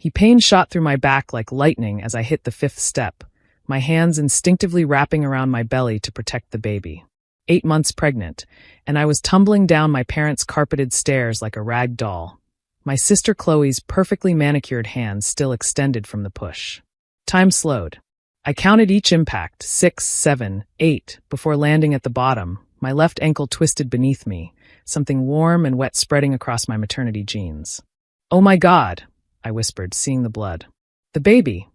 Pain shot through my back like lightning as I hit the 5th step, my hands instinctively wrapping around my belly to protect the baby. 8 months pregnant, and I was tumbling down my parents' carpeted stairs like a rag doll, my sister Chloe's perfectly manicured hands still extended from the push. Time slowed. I counted each impact, 6, 7, 8, before landing at the bottom, my left ankle twisted beneath me, something warm and wet spreading across my maternity jeans. "Oh my God," I whispered, seeing the blood. "The baby."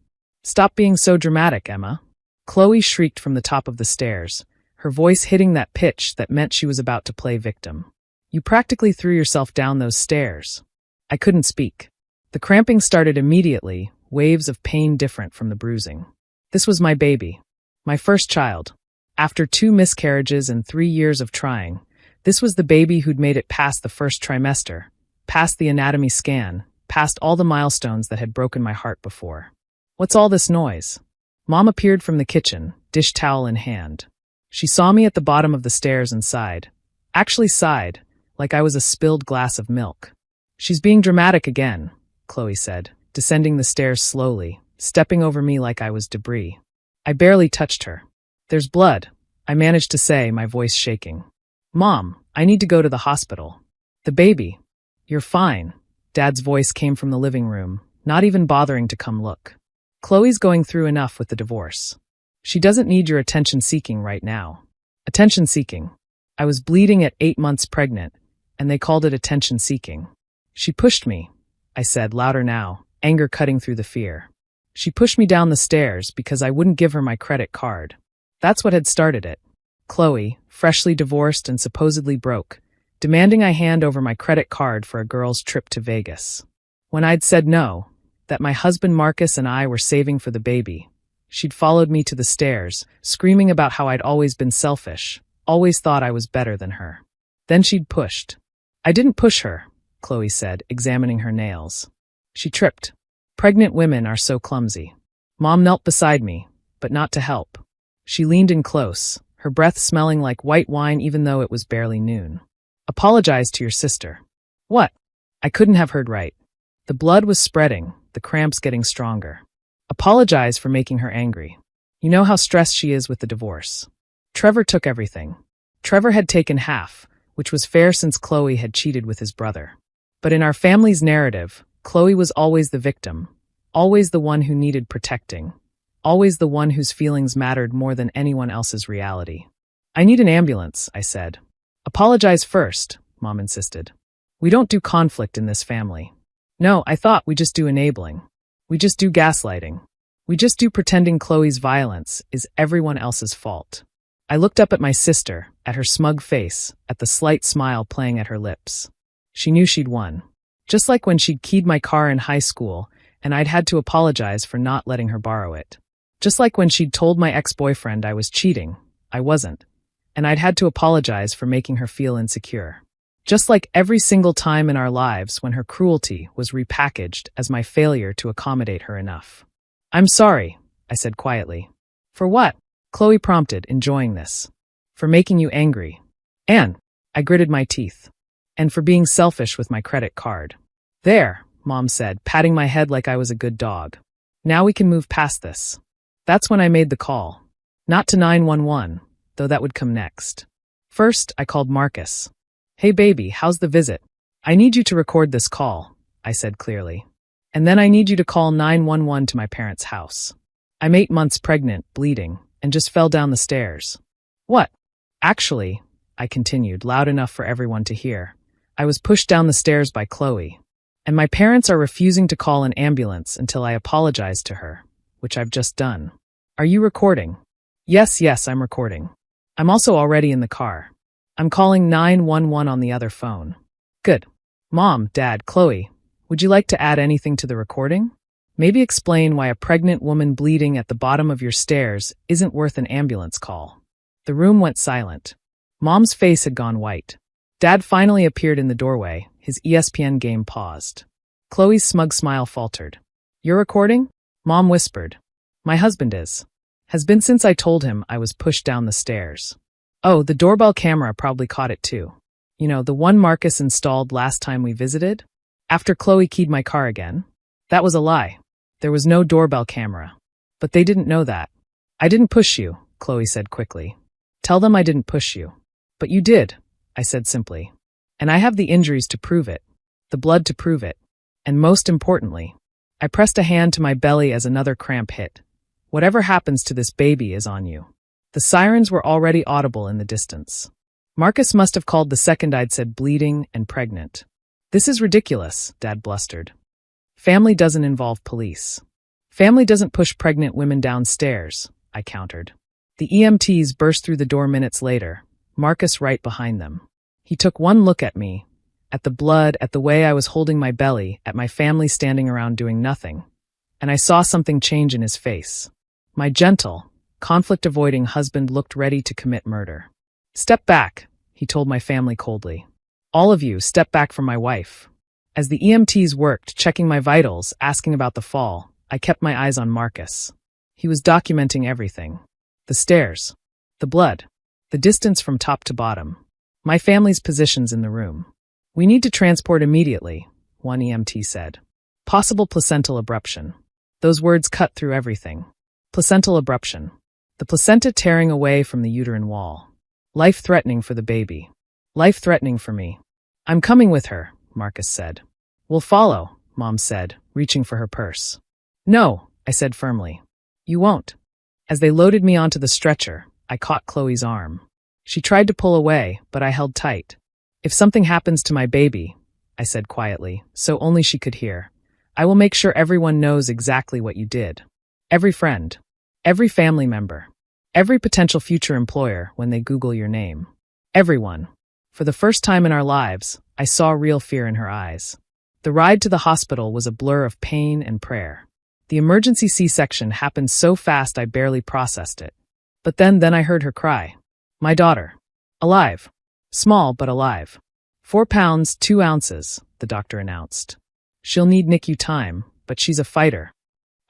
"Stop being so dramatic, Emma." Chloe shrieked from the top of the stairs, her voice hitting that pitch that meant she was about to play victim. "You practically threw yourself down those stairs." I couldn't speak. The cramping started immediately, waves of pain different from the bruising. This was my baby. My first child. After 2 miscarriages and 3 years of trying, this was the baby who'd made it past the first trimester, past the anatomy scan, past all the milestones that had broken my heart before. "What's all this noise?" Mom appeared from the kitchen, dish towel in hand. She saw me at the bottom of the stairs and sighed. Actually sighed, like I was a spilled glass of milk. "She's being dramatic again," Chloe said, descending the stairs slowly, stepping over me like I was debris. I barely touched her. "There's blood," I managed to say, my voice shaking. "Mom, I need to go to the hospital." "The baby." "You're fine." Dad's voice came from the living room, not even bothering to come look. "Chloe's going through enough with the divorce. She doesn't need your attention-seeking right now." Attention-seeking. I was bleeding at 8 months pregnant, and they called it attention-seeking. "She pushed me," I said, louder now, anger cutting through the fear. "She pushed me down the stairs because I wouldn't give her my credit card." That's what had started it. Chloe, freshly divorced and supposedly broke, demanding I hand over my credit card for a girl's trip to Vegas. When I'd said no, that my husband Marcus and I were saving for the baby, she'd followed me to the stairs, screaming about how I'd always been selfish, always thought I was better than her. Then she'd pushed. "I didn't push her," Chloe said, examining her nails. "She tripped. Pregnant women are so clumsy." Mom knelt beside me, but not to help. She leaned in close, her breath smelling like white wine even though it was barely noon. "Apologize to your sister." "What?" I couldn't have heard right. The blood was spreading, the cramps getting stronger. "Apologize for making her angry. You know how stressed she is with the divorce. Trevor took everything." Trevor had taken half, which was fair since Chloe had cheated with his brother. But in our family's narrative, Chloe was always the victim, always the one who needed protecting, always the one whose feelings mattered more than anyone else's reality. "I need an ambulance," I said. "Apologize first," Mom insisted. "We don't do conflict in this family." "No, I thought we just do enabling. We just do gaslighting. We just do pretending Chloe's violence is everyone else's fault." I looked up at my sister, at her smug face, at the slight smile playing at her lips. She knew she'd won. Just like when she'd keyed my car in high school, and I'd had to apologize for not letting her borrow it. Just like when she'd told my ex-boyfriend I was cheating, I wasn't, and I'd had to apologize for making her feel insecure. Just like every single time in our lives when her cruelty was repackaged as my failure to accommodate her enough. "I'm sorry," I said quietly. "For what?" Chloe prompted, enjoying this. "For making you angry." "And," I gritted my teeth. "And for being selfish with my credit card." "There," Mom said, patting my head like I was a good dog. "Now we can move past this." That's when I made the call. Not to 911, though that would come next. First, I called Marcus. "Hey baby, how's the visit? I need you to record this call," I said clearly. "And then I need you to call 911 to my parents' house. I'm 8 months pregnant, bleeding, and just fell down the stairs." "What?" "Actually," I continued, loud enough for everyone to hear, "I was pushed down the stairs by Chloe. And my parents are refusing to call an ambulance until I apologize to her, which I've just done." "Are you recording?" Yes, I'm recording. I'm also already in the car. I'm calling 911 on the other phone." "Good. Mom, Dad, Chloe, would you like to add anything to the recording? Maybe explain why a pregnant woman bleeding at the bottom of your stairs isn't worth an ambulance call." The room went silent. Mom's face had gone white. Dad finally appeared in the doorway, his ESPN game paused. Chloe's smug smile faltered. "You're recording?" Mom whispered. "My husband is. Has been since I told him I was pushed down the stairs." "Oh, the doorbell camera probably caught it too. You know, the one Marcus installed last time we visited? After Chloe keyed my car again?" That was a lie. There was no doorbell camera. But they didn't know that. I didn't push you, Chloe said quickly. Tell them I didn't push you. But you did, I said simply. And I have the injuries to prove it, the blood to prove it. And most importantly, I pressed a hand to my belly as another cramp hit. Whatever happens to this baby is on you. The sirens were already audible in the distance. Marcus must have called the second I'd said bleeding and pregnant. This is ridiculous, Dad blustered. Family doesn't involve police. Family doesn't push pregnant women downstairs, I countered. The EMTs burst through the door minutes later, Marcus right behind them. He took one look at me, at the blood, at the way I was holding my belly, at my family standing around doing nothing. And I saw something change in his face. My gentle, conflict-avoiding husband looked ready to commit murder. Step back, he told my family coldly. All of you, step back from my wife. As the EMTs worked, checking my vitals, asking about the fall, I kept my eyes on Marcus. He was documenting everything. The stairs, the blood, the distance from top to bottom, my family's positions in the room. We need to transport immediately, one EMT said. Possible placental abruption. Those words cut through everything. Placental abruption. The placenta tearing away from the uterine wall. Life-threatening for the baby. Life-threatening for me. I'm coming with her, Marcus said. We'll follow, Mom said, reaching for her purse. No, I said firmly. You won't. As they loaded me onto the stretcher, I caught Chloe's arm. She tried to pull away, but I held tight. If something happens to my baby, I said quietly, so only she could hear, I will make sure everyone knows exactly what you did. Every friend, every family member, every potential future employer when they Google your name. Everyone. For the first time in our lives, I saw real fear in her eyes. The ride to the hospital was a blur of pain and prayer. The emergency C-section happened so fast I barely processed it. But then I heard her cry. My daughter. Alive. Small but alive. 4 pounds, 2 ounces, the doctor announced. She'll need NICU time, but she's a fighter.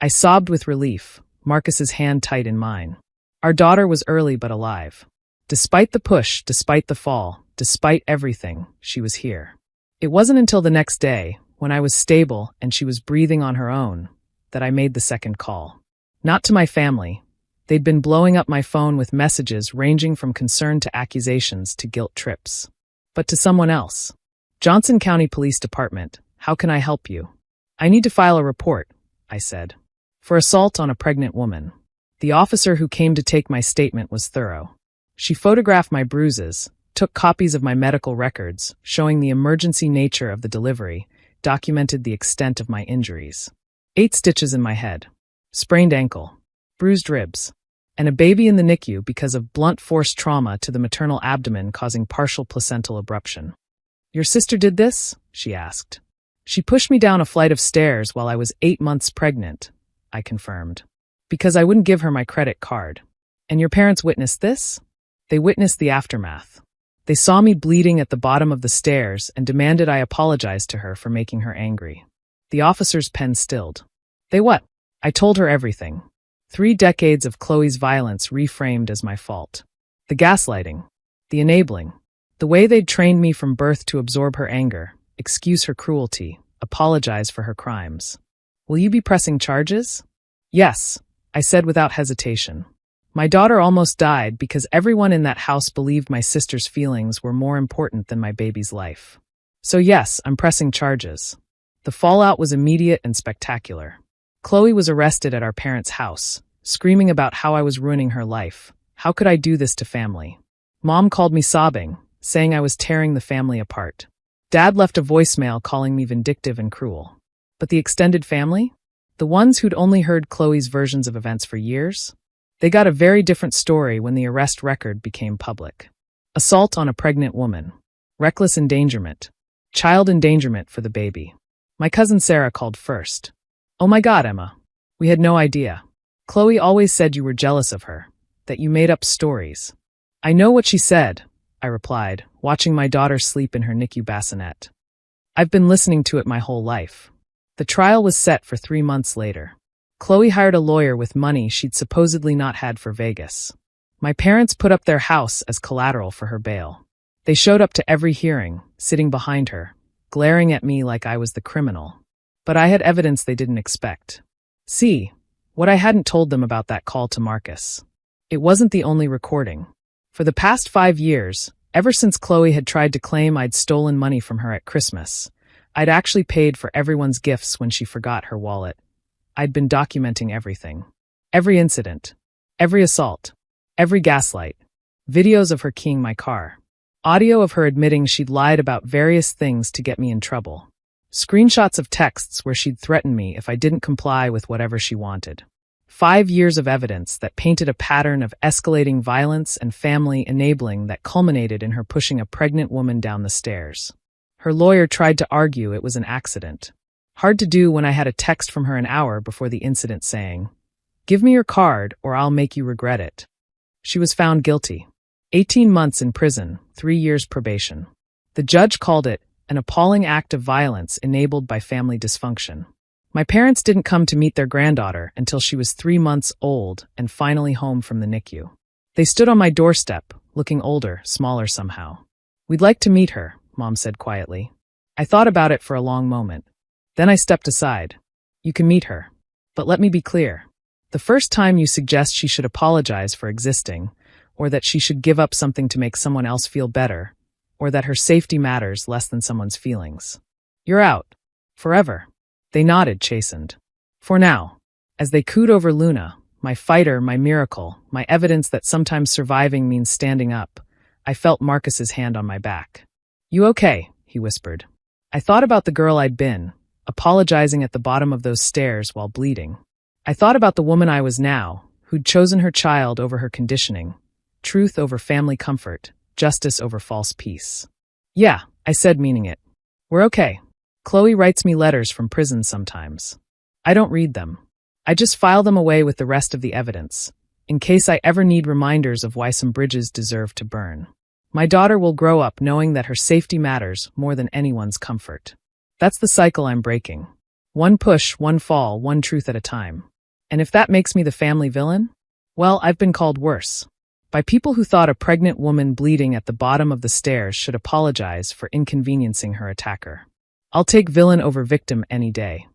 I sobbed with relief, Marcus's hand tight in mine. Our daughter was early but alive. Despite the push, despite the fall, despite everything, she was here. It wasn't until the next day, when I was stable and she was breathing on her own, that I made the second call. Not to my family. They'd been blowing up my phone with messages ranging from concern to accusations to guilt trips. But to someone else. Johnson County Police Department, how can I help you? I need to file a report, I said. For assault on a pregnant woman. The officer who came to take my statement was thorough. She photographed my bruises, took copies of my medical records, showing the emergency nature of the delivery, documented the extent of my injuries. 8 stitches in my head. Sprained ankle. Bruised ribs. And a baby in the NICU because of blunt force trauma to the maternal abdomen causing partial placental abruption. Your sister did this? She asked. She pushed me down a flight of stairs while I was 8 months pregnant, I confirmed. Because I wouldn't give her my credit card. And your parents witnessed this? They witnessed the aftermath. They saw me bleeding at the bottom of the stairs and demanded I apologize to her for making her angry. The officer's pen stilled. They what? I told her everything. 3 decades of Chloe's violence reframed as my fault. The gaslighting. The enabling. The way they'd trained me from birth to absorb her anger, excuse her cruelty, apologize for her crimes. Will you be pressing charges? Yes, I said without hesitation. My daughter almost died because everyone in that house believed my sister's feelings were more important than my baby's life. So yes, I'm pressing charges. The fallout was immediate and spectacular. Chloe was arrested at our parents' house, screaming about how I was ruining her life. How could I do this to family? Mom called me sobbing, saying I was tearing the family apart. Dad left a voicemail calling me vindictive and cruel. But the extended family? The ones who'd only heard Chloe's versions of events for years? They got a very different story when the arrest record became public. Assault on a pregnant woman. Reckless endangerment. Child endangerment for the baby. My cousin Sarah called first. Oh my God, Emma. We had no idea. Chloe always said you were jealous of her, that you made up stories. I know what she said, I replied, watching my daughter sleep in her NICU bassinet. I've been listening to it my whole life. The trial was set for 3 months later. Chloe hired a lawyer with money she'd supposedly not had for Vegas. My parents put up their house as collateral for her bail. They showed up to every hearing, sitting behind her, glaring at me like I was the criminal. But I had evidence they didn't expect. See, what I hadn't told them about that call to Marcus. It wasn't the only recording. For the past 5 years, ever since Chloe had tried to claim I'd stolen money from her at Christmas, I'd actually paid for everyone's gifts when she forgot her wallet. I'd been documenting everything. Every incident. Every assault. Every gaslight. Videos of her keying my car. Audio of her admitting she'd lied about various things to get me in trouble. Screenshots of texts where she'd threaten me if I didn't comply with whatever she wanted. 5 years of evidence that painted a pattern of escalating violence and family enabling that culminated in her pushing a pregnant woman down the stairs. Her lawyer tried to argue it was an accident. Hard to do when I had a text from her an hour before the incident saying, "Give me your card or I'll make you regret it." She was found guilty. 18 months in prison, 3 years probation. The judge called it an appalling act of violence enabled by family dysfunction. My parents didn't come to meet their granddaughter until she was 3 months old and finally home from the NICU. They stood on my doorstep, looking older, smaller somehow. "We'd like to meet her," Mom said quietly. I thought about it for a long moment. Then I stepped aside. "You can meet her. But let me be clear. The first time you suggest she should apologize for existing, or that she should give up something to make someone else feel better, or that her safety matters less than someone's feelings, you're out. Forever." They nodded, chastened. For now. As they cooed over Luna, my fighter, my miracle, my evidence that sometimes surviving means standing up, I felt Marcus's hand on my back. "You okay?" he whispered. I thought about the girl I'd been, apologizing at the bottom of those stairs while bleeding. I thought about the woman I was now, who'd chosen her child over her conditioning, truth over family comfort, justice over false peace. "Yeah," I said, meaning it. "We're okay. Chloe writes me letters from prison sometimes. I don't read them. I just file them away with the rest of the evidence, in case I ever need reminders of why some bridges deserve to burn. My daughter will grow up knowing that her safety matters more than anyone's comfort. That's the cycle I'm breaking. One push, one fall, one truth at a time. And if that makes me the family villain? Well, I've been called worse. By people who thought a pregnant woman bleeding at the bottom of the stairs should apologize for inconveniencing her attacker. I'll take villain over victim any day.